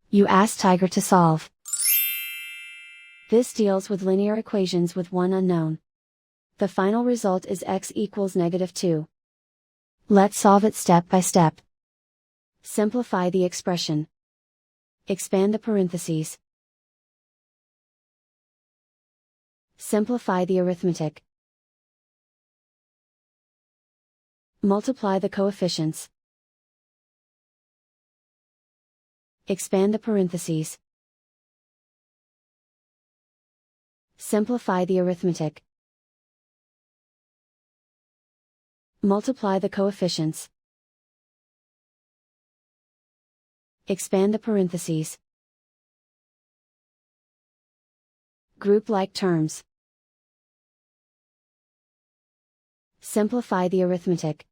You ask Tiger to solve. This deals with linear equations with one unknown. The final result is x equals -2. Let's solve it step by step. Simplify the expression. Expand the parentheses. Simplify the arithmetic. Multiply the coefficients. Expand the parentheses. Simplify the arithmetic. Multiply the coefficients. Expand the parentheses. Group like terms. Simplify the arithmetic.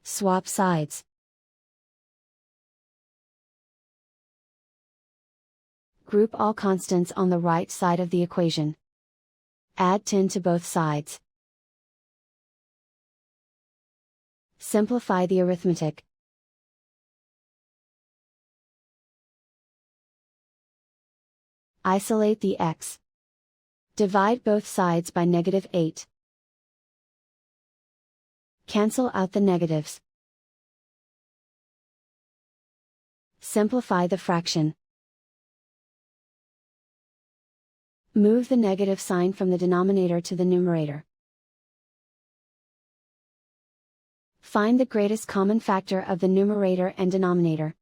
Swap sides. Group all constants on the right side of the equation. Add 10 to both sides. Simplify the arithmetic. Isolate the x. Divide both sides by -8. Cancel out the negatives. Simplify the fraction. Move the negative sign from the denominator to the numerator. Find the greatest common factor of the numerator and denominator.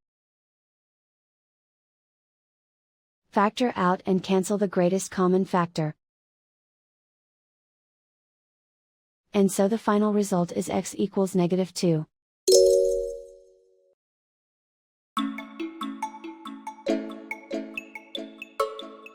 Factor out and cancel the greatest common factor. And so the final result is x equals -2.